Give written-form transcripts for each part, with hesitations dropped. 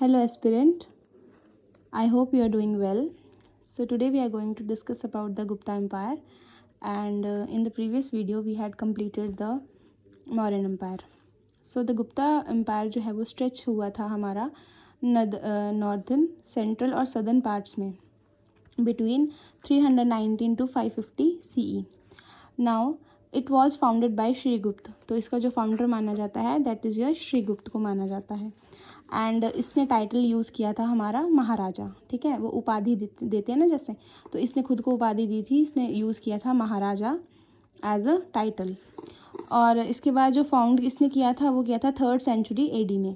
Hello aspirant, I hope you are doing well. So today we are going to discuss about the Gupta Empire, and in the previous video we had completed the Mauryan Empire. So the Gupta Empire जो है वो stretch हुआ था हमारा northern central और southern parts में between 319 to 550 CE. Now it was founded by Srigupta. तो इसका जो फाउंडर माना जाता है दैट इज़ योर श्रीगुप्त को माना जाता है. एंड इसने टाइटल यूज़ किया था हमारा महाराजा. ठीक है, वो उपाधि देते हैं ना जैसे, तो इसने खुद को उपाधि दी थी, इसने यूज़ किया था महाराजा एज अ टाइटल. और इसके बाद जो फाउंड इसने किया था वो किया था 3rd सेंचुरी AD में.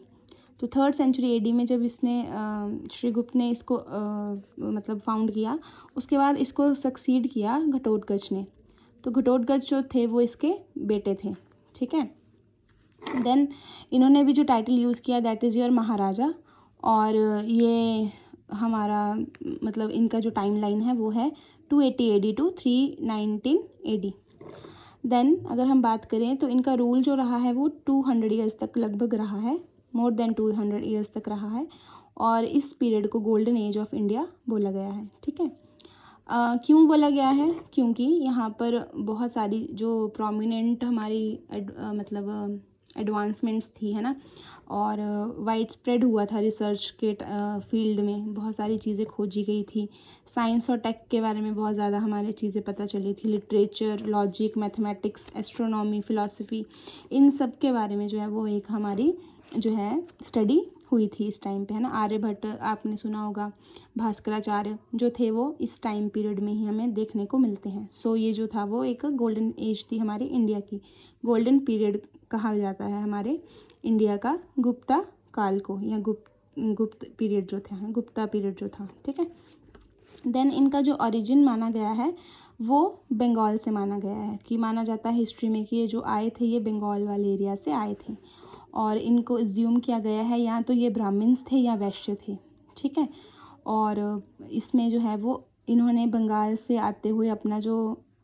तो 3rd सेंचुरी AD में जब इसने श्रीगुप्त ने इसको मतलब फाउंड किया, उसके बाद इसको सक्सीड किया घटोत्कच ने. तो घटोत्कच जो थे वो इसके बेटे थे. ठीक है, देन इन्होंने भी जो टाइटल यूज़ किया दैट इज़ योर महाराजा. और ये हमारा मतलब इनका जो टाइम लाइन है वो है 280 AD टू 319 AD. देन अगर हम बात करें तो इनका रूल जो रहा है वो 200 ईयर्स तक लगभग रहा है, मोर देन 200 ईयर्स तक रहा है. और इस पीरियड को गोल्डन एज ऑफ इंडिया बोला गया है. ठीक है, क्यों बोला गया है? क्योंकि यहाँ पर बहुत सारी जो प्रोमिनेंट हमारी मतलब एडवांसमेंट्स थी, है ना, और वाइड स्प्रेड हुआ था रिसर्च के फील्ड में. बहुत सारी चीज़ें खोजी गई थी. साइंस और टेक के बारे में बहुत ज़्यादा हमारे चीज़ें पता चली थी. Literature, logic, mathematics, astronomy, philosophy, इन सब के बारे में जो है वो एक हमारी जो है स्टडी हुई थी इस टाइम पे, है ना. आर्यभट्ट आपने सुना होगा, भास्कराचार्य जो थे वो इस टाइम पीरियड में ही हमें देखने को मिलते हैं. सो ये जो था वो एक गोल्डन एज थी हमारी इंडिया की. गोल्डन पीरियड कहा जाता है हमारे इंडिया का गुप्ता काल को, या गुप्त पीरियड जो था, गुप्ता पीरियड जो था. ठीक है, देन इनका जो ओरिजिन माना गया है वो बंगाल से माना गया है. कि माना जाता है हिस्ट्री में कि ये जो आए थे ये बंगाल वाले एरिया से आए थे. और इनको एज्यूम किया गया है या तो ये ब्राह्मण्स थे या वैश्य थे. ठीक है, और इसमें जो है वो इन्होंने बंगाल से आते हुए अपना जो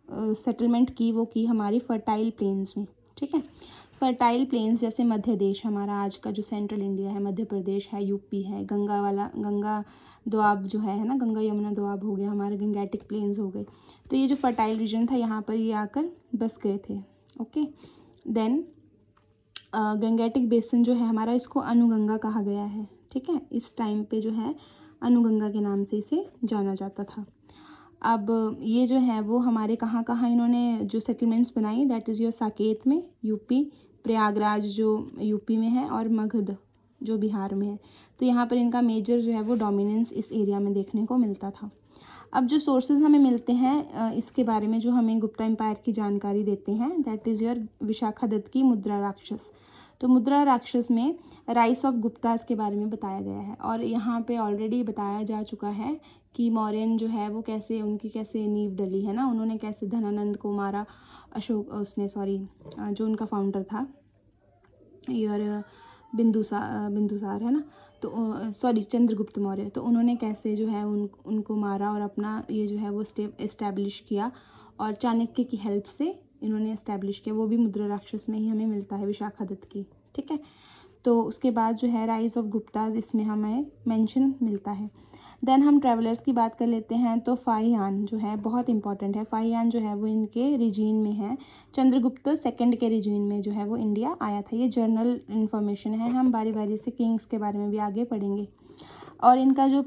सेटलमेंट की वो की हमारी फर्टाइल प्लेन्स में. ठीक है, फर्टाइल प्लेन्स जैसे मध्य देश, हमारा आज का जो सेंट्रल इंडिया है, मध्य प्रदेश है, यूपी है, गंगा दोआब जो है ना, गंगा यमुना दोआब हो गया, हमारे गंगैटिक प्लेन्स हो गए. तो ये जो फर्टाइल रीजन था यहाँ पर ये आकर बस गए थे. ओके, देन गंगैटिक बेसिन जो है हमारा, इसको अनुगंगा कहा गया है. ठीक है, इस टाइम पे जो है अनुगंगा के नाम से इसे जाना जाता था. अब ये जो है वो हमारे कहाँ कहाँ इन्होंने जो सेटलमेंट्स बनाई दैट इज़ योर साकेत में यूपी, प्रयागराज जो यूपी में है, और मगध जो बिहार में है. तो यहाँ पर इनका मेजर जो है वो डोमिनेंस इस एरिया में देखने को मिलता था. अब जो सोर्सेज हमें मिलते हैं इसके बारे में जो हमें गुप्ता एम्पायर की जानकारी देते हैं दैट इज़ योर विशाखादत्त की मुद्रा राक्षस. तो मुद्रा राक्षस में राइस ऑफ गुप्तास के बारे में बताया गया है. और यहाँ पे ऑलरेडी बताया जा चुका है कि मौर्यन जो है वो कैसे, उनकी कैसे नींव डली है ना, उन्होंने कैसे धनानंद को मारा, जो उनका फाउंडर था योर बिंदुसार है ना, तो चंद्रगुप्त मौर्य. तो उन्होंने कैसे जो है उनको मारा और अपना ये जो है वो इस्टेब्लिश किया, और चाणक्य की हेल्प से इन्होंने इस्टेब्लिश किया. वो भी मुद्रा राक्षस में ही हमें मिलता है, विशाखादत्त की. ठीक है, तो उसके बाद जो है राइज ऑफ गुप्ताज इसमें हमें मेंशन मिलता है. देन हम ट्रैवलर्स की बात कर लेते हैं. तो फाहियान जो है बहुत इंपॉर्टेंट है. फाहियान जो है वो इनके रीजन में है, चंद्रगुप्त सेकंड के रीजन में जो है वो इंडिया आया था. ये जर्नल इन्फॉर्मेशन है, हम बारी बारी से किंग्स के बारे में भी आगे पढ़ेंगे. और इनका जो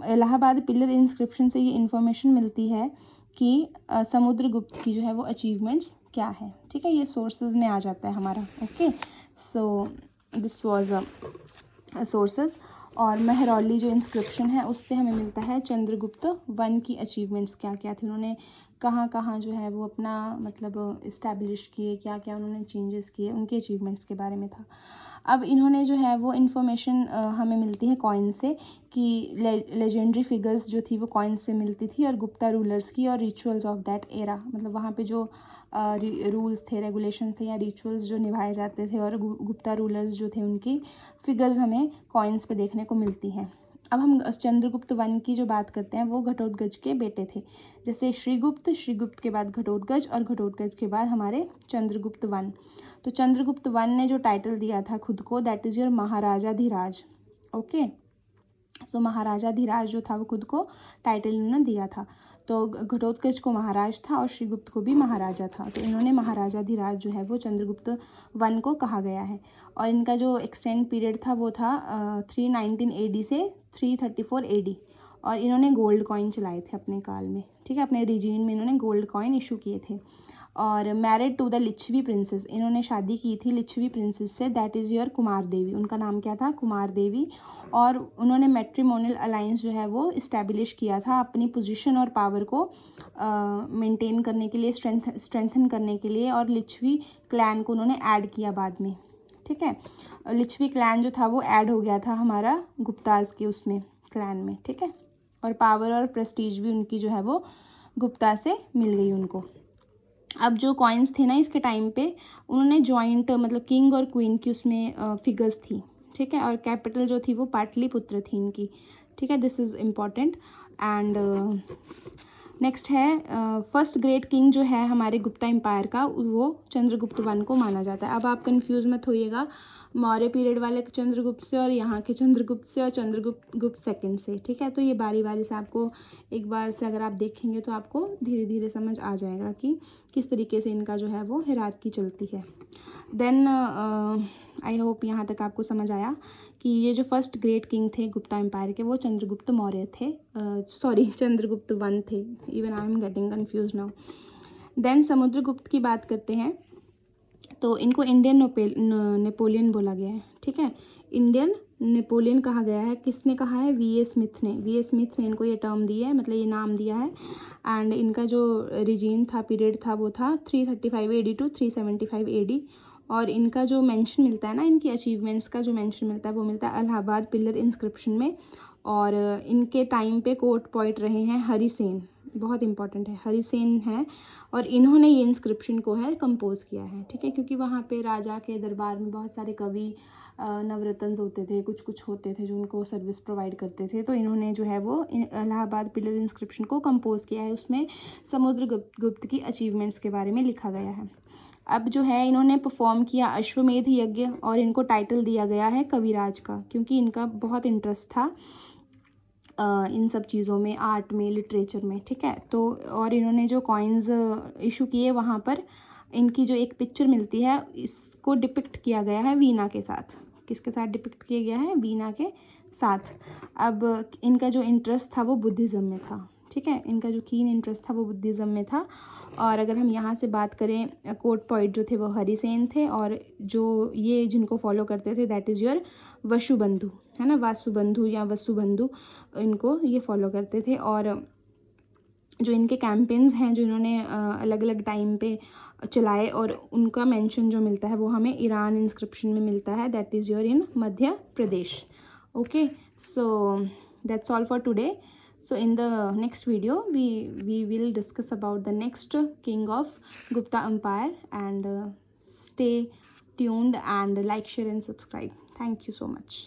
इलाहाबाद पिलर इंस्क्रिप्शन से ये इन्फॉर्मेशन मिलती है कि समुद्रगुप्त की जो है वो अचीवमेंट्स क्या है. ठीक है, ये सोर्सेज में आ जाता है हमारा. Okay, so this was sources. और मेहरौली जो इंस्क्रिप्शन है उससे हमें मिलता है चंद्रगुप्त वन की अचीवमेंट्स क्या क्या थी, उन्होंने कहाँ कहाँ जो है वो अपना मतलब इस्टेब्लिश किए, क्या क्या उन्होंने चेंजेस किए, उनके अचीवमेंट्स के बारे में था. अब इन्होंने जो है वो इन्फॉर्मेशन हमें मिलती है कॉइन से कि लेजेंडरी फिगर्स जो थी वो कॉइन्स पे मिलती थी, और गुप्ता रूलर्स की और रिचुअल्स ऑफ दैट एरा, मतलब वहाँ पे जो रूल्स थे, रेगुलेशन थे या रिचुअल्स जो निभाए जाते थे, और गुप्ता रूलर्स जो थे उनकी फिगर्स हमें कॉइन्स पे देखने को मिलती हैं. अब हम चंद्रगुप्त वन की जो बात करते हैं वो घटोत्कच के बेटे थे. जैसे श्रीगुप्त के बाद घटोत्कच, और घटोत्कच के बाद हमारे चंद्रगुप्त वन. तो चंद्रगुप्त वन ने जो टाइटल दिया था खुद को that is your Maharaja Dhiraj. Okay, so Maharaja Dhiraj जो था वो खुद को टाइटल इन्होंने दिया था। तो घटोत्कच को महाराज था और श्रीगुप्त को भी महाराजा था, तो इन्होंने महाराजा धीराज जो है वो चंद्रगुप्त वन को कहा गया है। और इनका जो एक्सटेंड पीरियड था वो था 319 AD से 334 AD। और इन्होंने गोल्ड कॉइन चलाए थे अपने काल में, ठीक है, अपने रीजन में इन्होंने गोल्ड कॉइन इशू किए थे। और married to the Licchavi princess, इन्होंने शादी की थी लिच्छवी प्रिंसेस से, that is your Kumar Devi, उनका नाम क्या था, कुमार देवी। और उन्होंने मैट्रिमोनियल अलायंस जो है वो इस्टेब्लिश किया था अपनी पोजीशन और पावर को मेंटेन करने के लिए, स्ट्रेंथन करने के लिए, और लिच्छवी क्लैन को उन्होंने ऐड किया बाद में, ठीक है। लिच्छवी क्लैन जो था वो ऐड हो गया था हमारा गुप्ताज के उसमें क्लैन में, ठीक है। और पावर और प्रेस्टीज भी उनकी जो है वो गुप्ता से मिल गई उनको। अब जो कॉइन्स थे ना इसके टाइम पे, उन्होंने जॉइंट मतलब किंग और क्वीन की उसमें फिगर्स थी, ठीक है। और कैपिटल जो थी वो पाटलिपुत्र थी इनकी, ठीक है। This is important. And next है फर्स्ट ग्रेट किंग जो है हमारे गुप्ता एम्पायर का, वो चंद्रगुप्त वन को माना जाता है। अब आप कंफ्यूज मत होइएगा मौर्य पीरियड वाले चंद्रगुप्त से और यहाँ के चंद्रगुप्त से और गुप्त सेकंड से, ठीक है। तो ये बारी बारी से आपको एक बार से अगर आप देखेंगे तो आपको धीरे धीरे समझ आ जाएगा कि किस तरीके से इनका जो है वो हिरार्की चलती है। देन आई होप यहाँ तक आपको समझ आया कि ये जो फर्स्ट ग्रेट किंग थे गुप्ता एम्पायर के वो चंद्रगुप्त मौर्य थे, सॉरी चंद्रगुप्त वन थे, even I am getting confuse now. Then Samudragupta की बात करते हैं, तो इनको इंडियन नेपोलियन बोला गया है, ठीक है। इंडियन नेपोलियन कहा गया है, किसने कहा है, वी ए स्मिथ ने, वी ए स्मिथ ने इनको ये टर्म दी है, मतलब ये नाम दिया है। एंड इनका जो रीजीन था, पीरियड था, वो था 335 AD टू 375 AD। और इनका जो मेंशन मिलता है ना, इनकी अचीवमेंट्स का जो मेंशन मिलता है वो मिलता है इलाहाबाद पिलर इंस्क्रिप्शन में। और इनके टाइम पे कोर्ट पोइट रहे हैं हरिसेन, बहुत इंपॉर्टेंट है, हरिसेन है। और इन्होंने ये इंस्क्रिप्शन को है कंपोज किया है, ठीक है, क्योंकि वहाँ पे राजा के दरबार में बहुत सारे कवि नवरत्न होते थे, कुछ कुछ होते थे जो उनको सर्विस प्रोवाइड करते थे। तो इन्होंने जो है वो इलाहाबाद पिलर इंस्क्रिप्शन को कंपोज किया है, उसमें समुद्रगुप्त की अचीवमेंट्स के बारे में लिखा गया है। अब जो है इन्होंने परफॉर्म किया अश्वमेध यज्ञ, और इनको टाइटल दिया गया है कविराज का, क्योंकि इनका बहुत इंटरेस्ट था इन सब चीज़ों में, आर्ट में, लिटरेचर में, ठीक है। तो और इन्होंने जो कॉइन्स इशू किए वहाँ पर इनकी जो एक पिक्चर मिलती है, इसको डिपिक्ट किया गया है वीणा के साथ। किसके साथ डिपिक्ट किया गया है, वीणा के साथ। अब इनका जो इंटरेस्ट था वो बुद्धिज़्म में था, ठीक है, इनका जो कीन इंटरेस्ट था वो बुद्धिज़्म में था। और अगर हम यहाँ से बात करें, कोर्ट पोइट जो थे वो हरिसेन थे, और जो ये जिनको फॉलो करते थे दैट इज़ योर वसुबंधु, है ना, वासुबंधु या वसुबंधु, इनको ये फॉलो करते थे। और जो इनके कैंपेन्स हैं जो इन्होंने अलग अलग टाइम पे चलाए, और उनका मेंशन जो मिलता है वो हमें ईरान इंस्क्रिप्शन में मिलता है, that is your in Madhya Pradesh. Okay, so that's all for today. So in the next video we will discuss about the next king of Gupta Empire, and stay tuned and like, share and subscribe. Thank you so much.